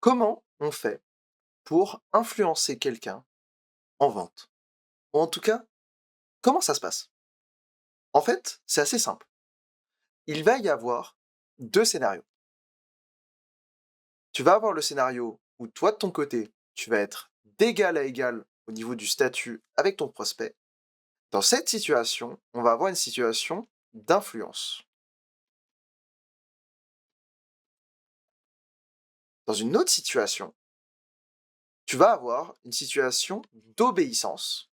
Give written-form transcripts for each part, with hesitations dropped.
Comment on fait pour influencer quelqu'un en vente? Ou en tout cas, comment ça se passe? En fait, c'est assez simple. Il va y avoir 2 scénarios. Tu vas avoir le scénario où toi, de ton côté, tu vas être d'égal à égal au niveau du statut avec ton prospect. Dans cette situation, on va avoir une situation d'influence. Dans une autre situation, tu vas avoir une situation d'obéissance.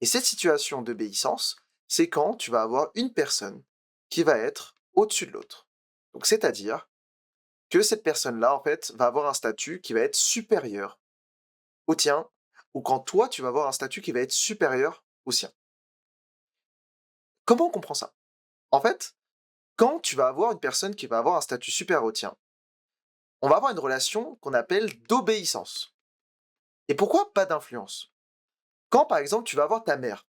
Et cette situation d'obéissance, c'est quand tu vas avoir une personne qui va être au-dessus de l'autre. Donc c'est-à-dire que cette personne-là, en fait, va avoir un statut qui va être supérieur au tien, ou quand toi, tu vas avoir un statut qui va être supérieur au sien. Comment on comprend ça? En fait, quand tu vas avoir une personne qui va avoir un statut supérieur au tien, on va avoir une relation qu'on appelle d'obéissance. Et pourquoi pas d'influence? Quand, par exemple, tu vas avoir ta mère,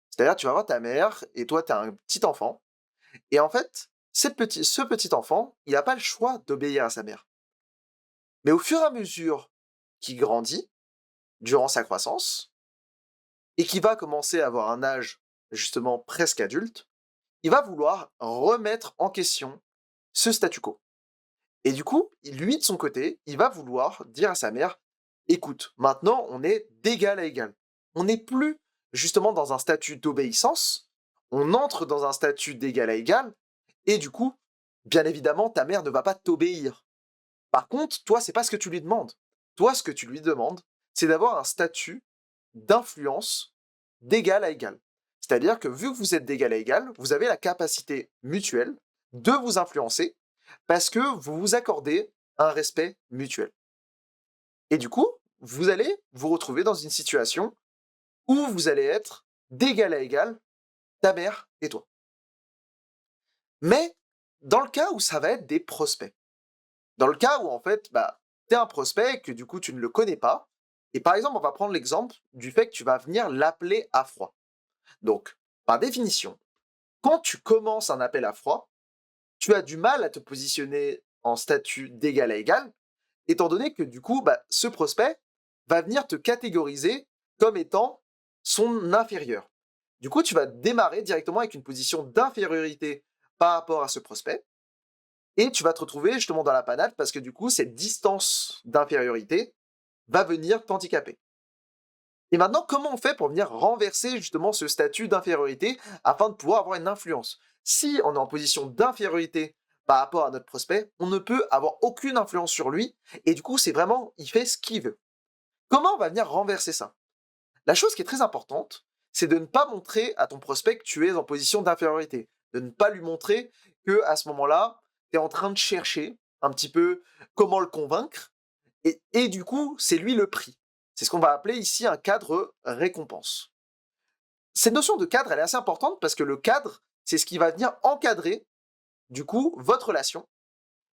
c'est-à-dire tu vas avoir ta mère et toi, tu as un petit enfant. Et en fait, ce petit enfant, il n'a pas le choix d'obéir à sa mère. Mais au fur et à mesure qu'il grandit, durant sa croissance, et qu'il va commencer à avoir un âge justement presque adulte, il va vouloir remettre en question ce statu quo. Et du coup, lui de son côté, il va vouloir dire à sa mère, écoute, maintenant on est d'égal à égal. On n'est plus justement dans un statut d'obéissance, on entre dans un statut d'égal à égal, et du coup, bien évidemment, ta mère ne va pas t'obéir. Par contre, toi, c'est pas ce que tu lui demandes. Toi, ce que tu lui demandes, c'est d'avoir un statut d'influence d'égal à égal. C'est-à-dire que vu que vous êtes d'égal à égal, vous avez la capacité mutuelle de vous influencer parce que vous vous accordez un respect mutuel. Et du coup, vous allez vous retrouver dans une situation où vous allez être d'égal à égal, ta mère et toi. Mais dans le cas où ça va être des prospects, dans le cas où en fait, bah, tu es un prospect et que du coup tu ne le connais pas, et par exemple, on va prendre l'exemple du fait que tu vas venir l'appeler à froid. Donc, par définition, quand tu commences un appel à froid, tu as du mal à te positionner en statut d'égal à égal, étant donné que du coup, bah, ce prospect va venir te catégoriser comme étant son inférieur. Du coup, tu vas démarrer directement avec une position d'infériorité par rapport à ce prospect, et tu vas te retrouver justement dans la panade parce que du coup, cette distance d'infériorité va venir t'handicaper. Et maintenant, comment on fait pour venir renverser justement ce statut d'infériorité afin de pouvoir avoir une influence? Si on est en position d'infériorité par rapport à notre prospect, on ne peut avoir aucune influence sur lui et du coup, c'est vraiment, il fait ce qu'il veut. Comment on va venir renverser ça? La chose qui est très importante, c'est de ne pas montrer à ton prospect que tu es en position d'infériorité, de ne pas lui montrer que à ce moment-là, tu es en train de chercher un petit peu comment le convaincre et du coup, c'est lui le prix. C'est ce qu'on va appeler ici un cadre récompense. Cette notion de cadre, elle est assez importante parce que le cadre, c'est ce qui va venir encadrer, du coup, votre relation.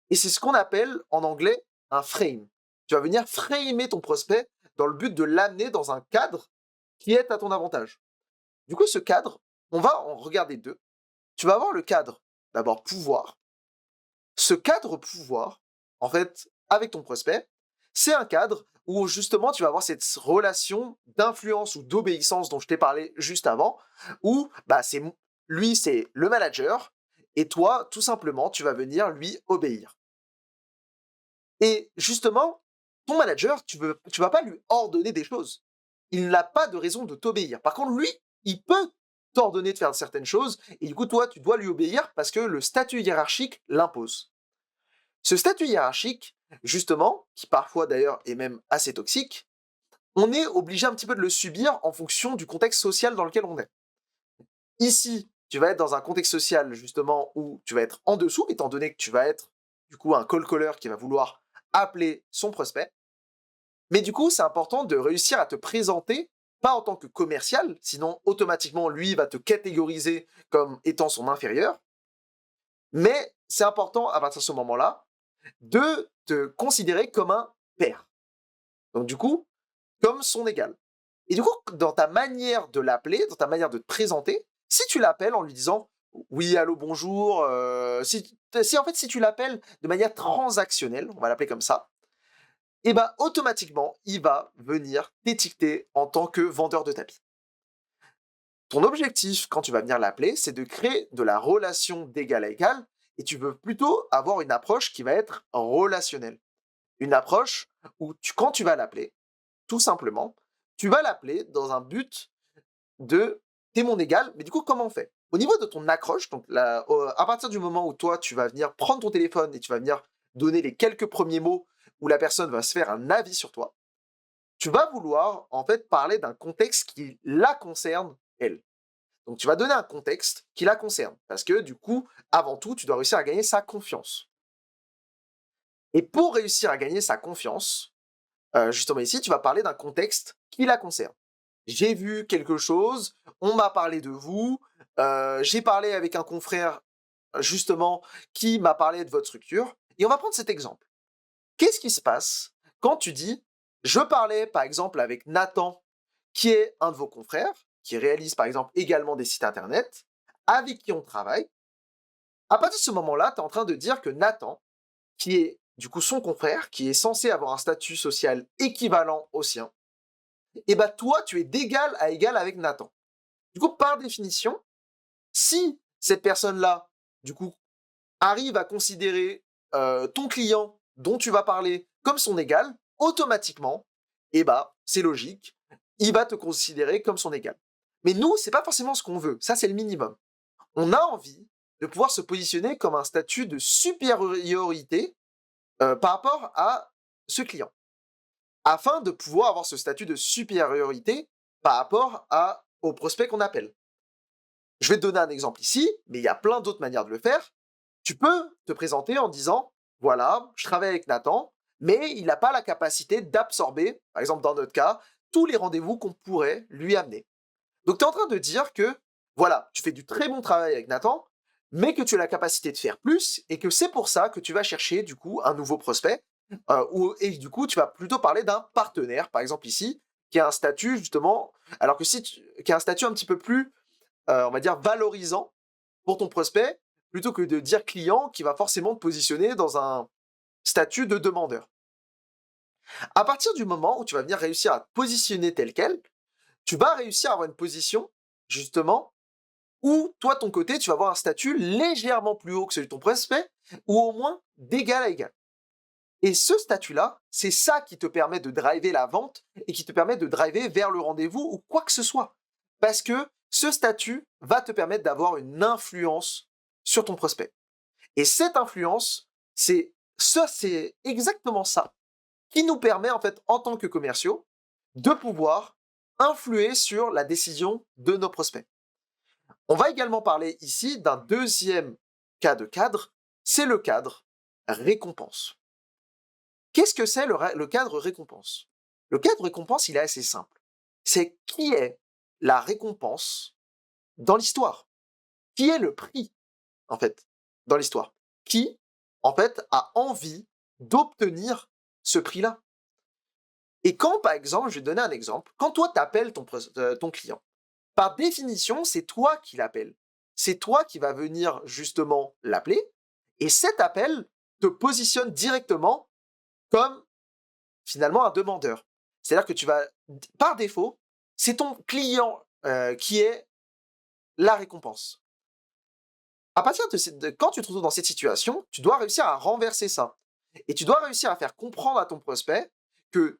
Et c'est ce qu'on appelle en anglais un frame. Tu vas venir framer ton prospect dans le but de l'amener dans un cadre qui est à ton avantage. Du coup, ce cadre, on va en regarder deux. Tu vas avoir le cadre, d'abord pouvoir. Ce cadre pouvoir, en fait, avec ton prospect, c'est un cadre où justement tu vas avoir cette relation d'influence ou d'obéissance dont je t'ai parlé juste avant, où bah, lui c'est le manager et toi tout simplement tu vas venir lui obéir. Et justement, ton manager, tu vas pas lui ordonner des choses. Il n'a pas de raison de t'obéir. Par contre, lui, il peut t'ordonner de faire certaines choses, et du coup, toi, tu dois lui obéir parce que le statut hiérarchique l'impose. Ce statut hiérarchique, justement, qui parfois d'ailleurs est même assez toxique, on est obligé un petit peu de le subir en fonction du contexte social dans lequel on est. Ici, tu vas être dans un contexte social justement où tu vas être en dessous, étant donné que tu vas être du coup un call caller qui va vouloir appeler son prospect. Mais du coup, c'est important de réussir à te présenter, pas en tant que commercial, sinon automatiquement lui va te catégoriser comme étant son inférieur. Mais c'est important à partir de ce moment-là de te considérer comme un père. Donc du coup, comme son égal. Et du coup, dans ta manière de l'appeler, dans ta manière de te présenter, si tu l'appelles en lui disant oui, allô, bonjour, si en fait si tu l'appelles de manière transactionnelle, on va l'appeler comme ça, et bah, automatiquement, il va venir t'étiqueter en tant que vendeur de tapis. Ton objectif, quand tu vas venir l'appeler, c'est de créer de la relation d'égal à égal et tu veux plutôt avoir une approche qui va être relationnelle. Une approche où quand tu vas l'appeler, tout simplement, tu vas l'appeler dans un but de t'es mon égal, mais du coup, comment on fait? Au niveau de ton accroche, donc à partir du moment où toi, tu vas venir prendre ton téléphone et tu vas venir donner les quelques premiers mots où la personne va se faire un avis sur toi, tu vas vouloir en fait parler d'un contexte qui la concerne, elle. Donc tu vas donner un contexte qui la concerne, parce que du coup, avant tout, tu dois réussir à gagner sa confiance. Et pour réussir à gagner sa confiance, justement ici, tu vas parler d'un contexte qui la concerne. J'ai vu quelque chose, on m'a parlé de vous, j'ai parlé avec un confrère, justement, qui m'a parlé de votre structure et on va prendre cet exemple. Qu'est-ce qui se passe quand tu dis: «Je parlais, par exemple, avec Nathan, qui est un de vos confrères, qui réalise, par exemple, également des sites internet, avec qui on travaille». À partir de ce moment-là, tu es en train de dire que Nathan, qui est, du coup, son confrère, qui est censé avoir un statut social équivalent au sien, et bah, toi, tu es d'égal à égal avec Nathan. Du coup, par définition, si cette personne-là, du coup, arrive à considérer ton client dont tu vas parler comme son égal, automatiquement, eh bah, c'est logique, il va te considérer comme son égal. Mais nous, c'est pas forcément ce qu'on veut. Ça, c'est le minimum. On a envie de pouvoir se positionner comme un statut de supériorité par rapport à ce client, afin de pouvoir avoir ce statut de supériorité par rapport au prospect qu'on appelle. Je vais te donner un exemple ici, mais il y a plein d'autres manières de le faire. Tu peux te présenter en disant, voilà, je travaille avec Nathan, mais il n'a pas la capacité d'absorber, par exemple dans notre cas, tous les rendez-vous qu'on pourrait lui amener. Donc tu es en train de dire que, voilà, tu fais du très bon travail avec Nathan, mais que tu as la capacité de faire plus, et que c'est pour ça que tu vas chercher du coup un nouveau prospect, et du coup tu vas plutôt parler d'un partenaire, par exemple ici, qui a un statut justement, alors que qui a un statut un petit peu plus, on va dire, valorisant pour ton prospect, plutôt que de dire client qui va forcément te positionner dans un statut de demandeur. À partir du moment où tu vas venir réussir à te positionner tel quel, tu vas réussir à avoir une position, justement, où toi, de ton côté, tu vas avoir un statut légèrement plus haut que celui de ton prospect, ou au moins d'égal à égal. Et ce statut-là, c'est ça qui te permet de driver la vente et qui te permet de driver vers le rendez-vous ou quoi que ce soit. Parce que ce statut va te permettre d'avoir une influence sur ton prospect. Et cette influence, c'est exactement ça qui nous permet, en fait, en tant que commerciaux, de pouvoir influer sur la décision de nos prospects. On va également parler ici d'un deuxième cas de cadre, c'est le cadre récompense. Qu'est-ce que c'est le cadre récompense? Le cadre récompense, il est assez simple. C'est qui est la récompense dans l'histoire? Qui est le prix, en fait, dans l'histoire? Qui, en fait, a envie d'obtenir ce prix-là? Et quand, par exemple, je vais te donner un exemple, quand toi, tu appelles ton client, par définition, c'est toi qui l'appelles. C'est toi qui vas venir justement l'appeler, et cet appel te positionne directement comme finalement un demandeur. C'est-à-dire que tu vas, par défaut, c'est ton client qui est la récompense. À partir quand tu te retrouves dans cette situation, tu dois réussir à renverser ça. Et tu dois réussir à faire comprendre à ton prospect que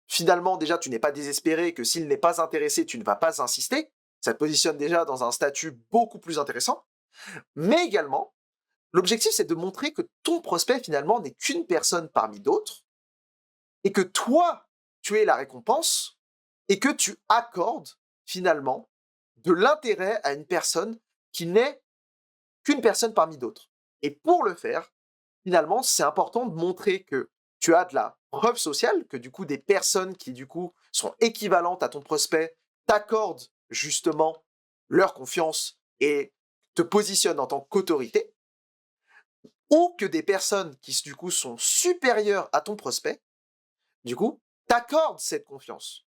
finalement, déjà, tu n'es pas désespéré, que s'il n'est pas intéressé, tu ne vas pas insister. Ça te positionne déjà dans un statut beaucoup plus intéressant. Mais également, l'objectif, c'est de montrer que ton prospect, finalement, n'est qu'une personne parmi d'autres et que toi, tu es la récompense et que tu accordes, finalement, de l'intérêt à une personne qui n'est qu'une personne parmi d'autres. Et pour le faire, finalement, c'est important de montrer que tu as de la preuve sociale, que du coup, des personnes qui, du coup, sont équivalentes à ton prospect t'accordent justement leur confiance et te positionnent en tant qu'autorité, ou que des personnes qui, du coup, sont supérieures à ton prospect, du coup, t'accordent cette confiance.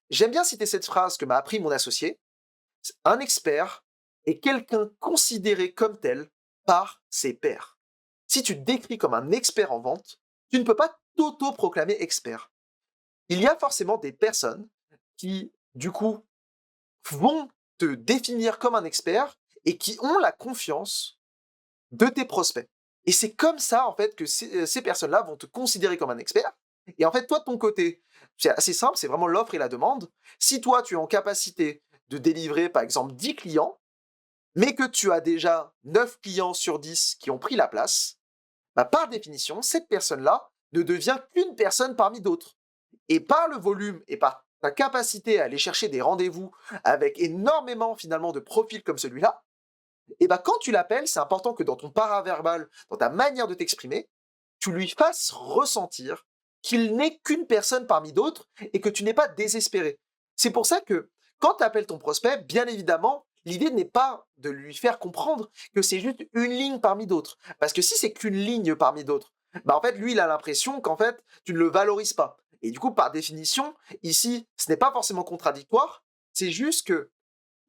J'aime bien citer cette phrase que m'a appris mon associé: un expert est quelqu'un considéré comme tel par ses pairs. Si tu te décris comme un expert en vente, tu ne peux pas t'auto-proclamer expert. Il y a forcément des personnes qui, du coup, vont te définir comme un expert et qui ont la confiance de tes prospects. Et c'est comme ça, en fait, que ces personnes-là vont te considérer comme un expert. Et en fait, toi, de ton côté, c'est assez simple, c'est vraiment l'offre et la demande. Si toi, tu es en capacité de délivrer, par exemple, 10 clients, mais que tu as déjà 9 clients sur 10 qui ont pris la place, bah, par définition, cette personne-là ne devient qu'une personne parmi d'autres. Et par le volume et par ta capacité à aller chercher des rendez-vous avec énormément finalement de profils comme celui-là, et bah quand tu l'appelles, c'est important que dans ton paraverbal, dans ta manière de t'exprimer, tu lui fasses ressentir qu'il n'est qu'une personne parmi d'autres et que tu n'es pas désespéré. C'est pour ça que quand tu appelles ton prospect, bien évidemment, l'idée n'est pas de lui faire comprendre que c'est juste une ligne parmi d'autres. Parce que si c'est qu'une ligne parmi d'autres, bah en fait, lui, il a l'impression qu'en fait, tu ne le valorises pas. Et du coup, par définition, ici, ce n'est pas forcément contradictoire, c'est juste que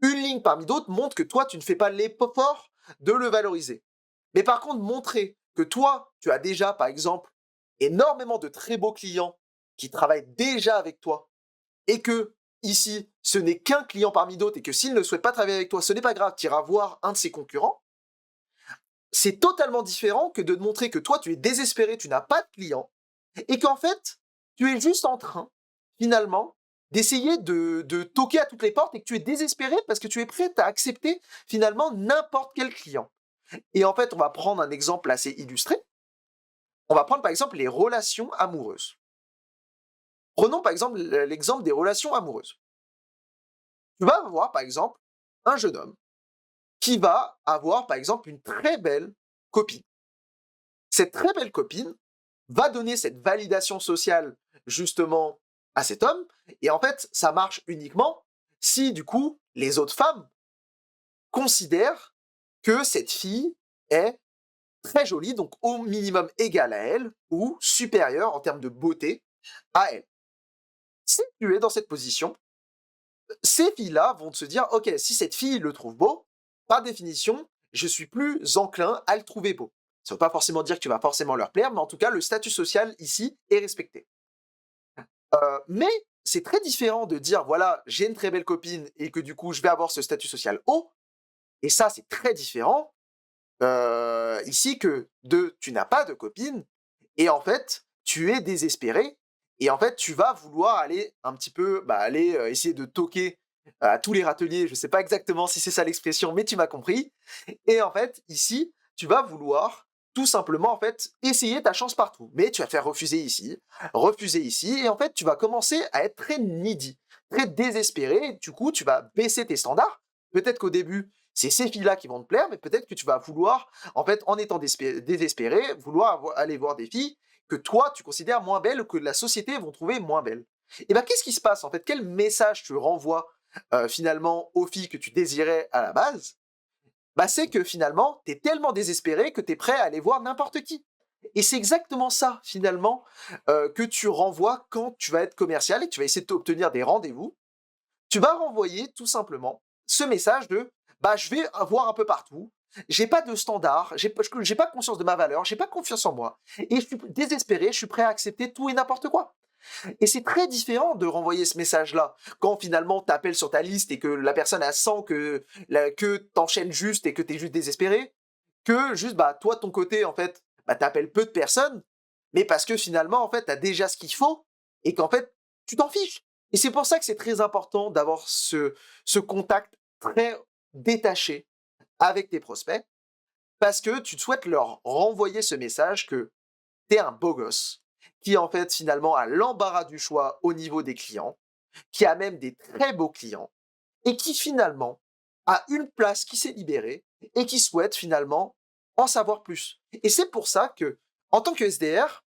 une ligne parmi d'autres montre que toi, tu ne fais pas l'effort de le valoriser. Mais par contre, montrer que toi, tu as déjà, par exemple, énormément de très beaux clients qui travaillent déjà avec toi et que ici, ce n'est qu'un client parmi d'autres et que s'il ne souhaite pas travailler avec toi, ce n'est pas grave, tu iras voir un de ses concurrents, c'est totalement différent que de te montrer que toi, tu es désespéré, tu n'as pas de clients et qu'en fait, tu es juste en train, finalement, d'essayer de toquer à toutes les portes et que tu es désespéré parce que tu es prêt à accepter, finalement, n'importe quel client. Et en fait, on va prendre un exemple assez illustré. On va prendre par exemple les relations amoureuses. Prenons par exemple l'exemple des relations amoureuses. Tu vas avoir par exemple un jeune homme qui va avoir par exemple une très belle copine. Cette très belle copine va donner cette validation sociale justement à cet homme. Et en fait, ça marche uniquement si du coup les autres femmes considèrent que cette fille est très jolie, donc au minimum égale à elle ou supérieure en termes de beauté à elle. Si tu es dans cette position, ces filles-là vont se dire, ok, si cette fille le trouve beau, par définition, je suis plus enclin à le trouver beau. Ça ne veut pas forcément dire que tu vas forcément leur plaire, mais en tout cas, le statut social ici est respecté. Mais c'est très différent de dire, voilà, j'ai une très belle copine et que du coup, je vais avoir ce statut social haut. Et ça, c'est très différent ici que de tu n'as pas de copine et en fait, tu es désespéré et en fait, tu vas vouloir aller un petit peu, bah, aller essayer de toquer à tous les râteliers. Je sais pas exactement si c'est ça l'expression, mais tu m'as compris. Et en fait, ici, tu vas vouloir tout simplement en fait essayer ta chance partout. Mais tu vas faire refuser ici, et en fait, tu vas commencer à être très needy, très désespéré. Et du coup, tu vas baisser tes standards. Peut-être qu'au début, c'est ces filles-là qui vont te plaire, mais peut-être que tu vas vouloir, en fait, en étant désespéré, vouloir aller voir des filles que toi, tu considères moins belles ou que la société vont trouver moins belles. Et bien, qu'est-ce qui se passe en fait? Quel message tu renvoies finalement aux filles que tu désirais à la base? Bah, c'est que finalement, tu es tellement désespéré que tu es prêt à aller voir n'importe qui. Et c'est exactement ça, finalement, que tu renvoies quand tu vas être commercial et que tu vas essayer d'obtenir des rendez-vous. Tu vas renvoyer tout simplement ce message de bah, je vais voir un peu partout, j'ai pas de standard, j'ai pas conscience de ma valeur, j'ai pas confiance en moi, et je suis désespéré, je suis prêt à accepter tout et n'importe quoi. Et c'est très différent de renvoyer ce message-là quand finalement tu appelles sur ta liste et que la personne elle sent que t'enchaînes juste et que t'es juste désespéré, que juste bah toi de ton côté en fait bah t'appelles peu de personnes, mais parce que finalement en fait t'as déjà ce qu'il faut et qu'en fait tu t'en fiches. Et c'est pour ça que c'est très important d'avoir ce contact très détaché avec tes prospects parce que tu souhaites leur renvoyer ce message que t'es un beau gosse, qui en fait finalement a l'embarras du choix au niveau des clients, qui a même des très beaux clients, et qui finalement a une place qui s'est libérée et qui souhaite finalement en savoir plus. Et c'est pour ça que, en tant que SDR,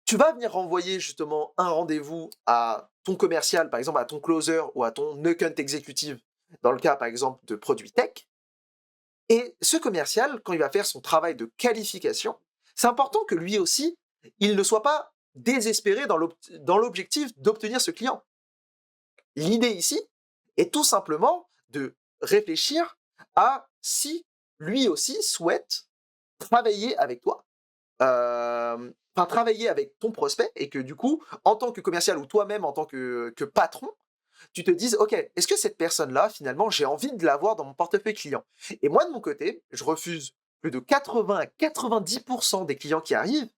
tu vas venir renvoyer justement un rendez-vous à ton commercial, par exemple à ton closer ou à ton account exécutive, dans le cas par exemple de produits tech. Et ce commercial, quand il va faire son travail de qualification, c'est important que lui aussi, il ne soit pas désespéré dans l'objectif d'obtenir ce client. L'idée ici est tout simplement de réfléchir à si lui aussi souhaite travailler avec toi enfin, travailler avec ton prospect et que du coup, en tant que commercial ou toi-même en tant que patron, tu te dises: «OK, est-ce que cette personne-là, finalement, j'ai envie de l'avoir dans mon portefeuille client?» Et moi, de mon côté, je refuse plus de 80 à 90 des clients qui arrivent,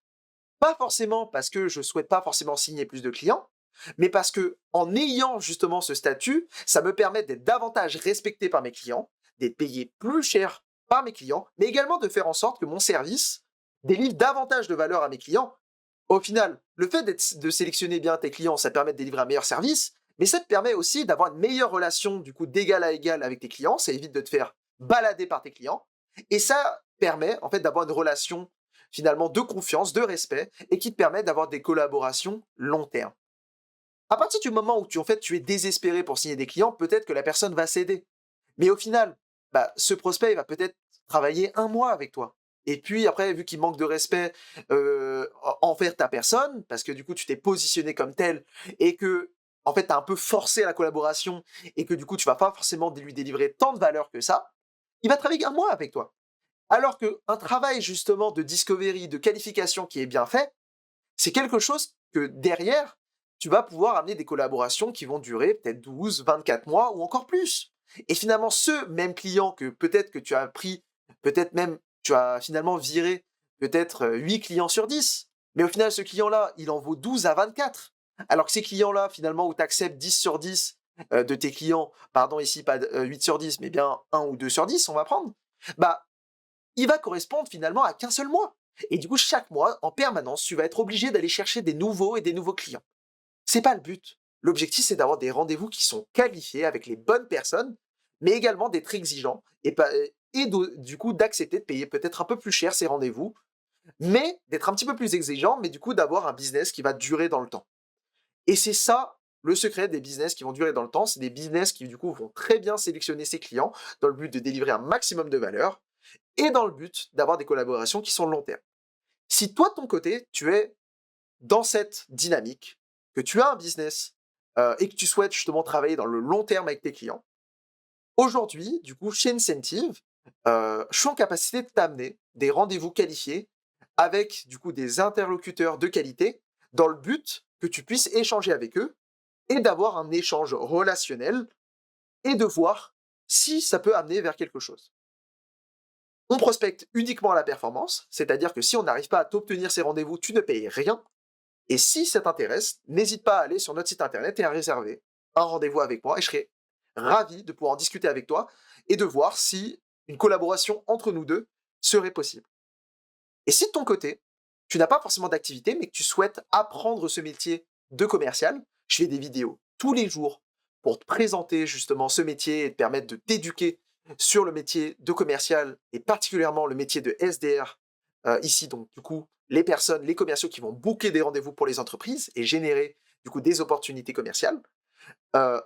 pas forcément parce que je souhaite pas forcément signer plus de clients, mais parce que en ayant justement ce statut, ça me permet d'être davantage respecté par mes clients, d'être payé plus cher par mes clients, mais également de faire en sorte que mon service délivre davantage de valeur à mes clients. Au final, le fait de sélectionner bien tes clients, ça permet de délivrer un meilleur service, mais ça te permet aussi d'avoir une meilleure relation du coup d'égal à égal avec tes clients, ça évite de te faire balader par tes clients, et ça permet en fait d'avoir une relation finalement de confiance, de respect, et qui te permet d'avoir des collaborations long terme. À partir du moment où tu es désespéré pour signer des clients, peut-être que la personne va céder. Mais au final, bah, ce prospect, il va peut-être travailler 1 mois avec toi. Et puis après, vu qu'il manque de respect envers ta personne, parce que du coup, tu t'es positionné comme tel, et que, en fait, tu as un peu forcé la collaboration, et que du coup, tu vas pas forcément lui délivrer tant de valeur que ça, il va travailler 1 mois avec toi. Alors qu'un travail justement de discovery, de qualification qui est bien fait, c'est quelque chose que derrière, tu vas pouvoir amener des collaborations qui vont durer peut-être 12, 24 mois ou encore plus. Et finalement, ce même client que peut-être que tu as pris, peut-être même tu as finalement viré peut-être 8 clients sur 10. Mais au final, ce client-là, il en vaut 12 à 24. Alors que ces clients-là, finalement, où tu acceptes 10 sur 10 de tes clients, pardon, ici pas 8 sur 10, mais bien 1 ou 2 sur 10, on va prendre, bah, il va correspondre finalement à qu'un seul mois. Et du coup, chaque mois, en permanence, tu vas être obligé d'aller chercher des nouveaux et des nouveaux clients. C'est pas le but. L'objectif, c'est d'avoir des rendez-vous qui sont qualifiés avec les bonnes personnes, mais également d'être exigeant et du coup d'accepter de payer peut-être un peu plus cher ces rendez-vous, mais d'être un petit peu plus exigeant, mais du coup d'avoir un business qui va durer dans le temps. Et c'est ça le secret des business qui vont durer dans le temps, c'est des business qui du coup vont très bien sélectionner ses clients dans le but de délivrer un maximum de valeur et dans le but d'avoir des collaborations qui sont long terme. Si toi, de ton côté, tu es dans cette dynamique, que tu as un business et que tu souhaites justement travailler dans le long terme avec tes clients, aujourd'hui, du coup, chez Incentive, je suis en capacité de t'amener des rendez-vous qualifiés avec du coup des interlocuteurs de qualité dans le but que tu puisses échanger avec eux et d'avoir un échange relationnel et de voir si ça peut amener vers quelque chose. On prospecte uniquement à la performance, c'est-à-dire que si on n'arrive pas à t'obtenir ces rendez-vous, tu ne payes rien. Et si ça t'intéresse, n'hésite pas à aller sur notre site internet et à réserver un rendez-vous avec moi et je serai ravi de pouvoir en discuter avec toi et de voir si une collaboration entre nous deux serait possible. Et si de ton côté, tu n'as pas forcément d'activité, mais que tu souhaites apprendre ce métier de commercial, je fais des vidéos tous les jours pour te présenter justement ce métier et te permettre de t'éduquer sur le métier de commercial et particulièrement le métier de SDR ici. Donc du coup, les personnes, les commerciaux qui vont booker des rendez-vous pour les entreprises et générer du coup des opportunités commerciales. Euh,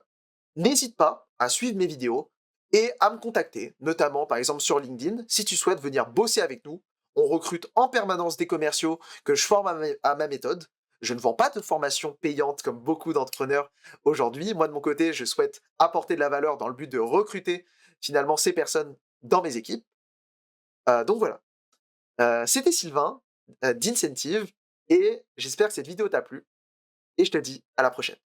N'hésite pas à suivre mes vidéos et à me contacter, notamment par exemple sur LinkedIn, si tu souhaites venir bosser avec nous. On recrute en permanence des commerciaux que je forme à ma méthode. Je ne vends pas de formation payante comme beaucoup d'entrepreneurs aujourd'hui. Moi, de mon côté, je souhaite apporter de la valeur dans le but de recruter finalement ces personnes dans mes équipes. Donc voilà, c'était Sylvain d'Incentive et j'espère que cette vidéo t'a plu et je te dis à la prochaine.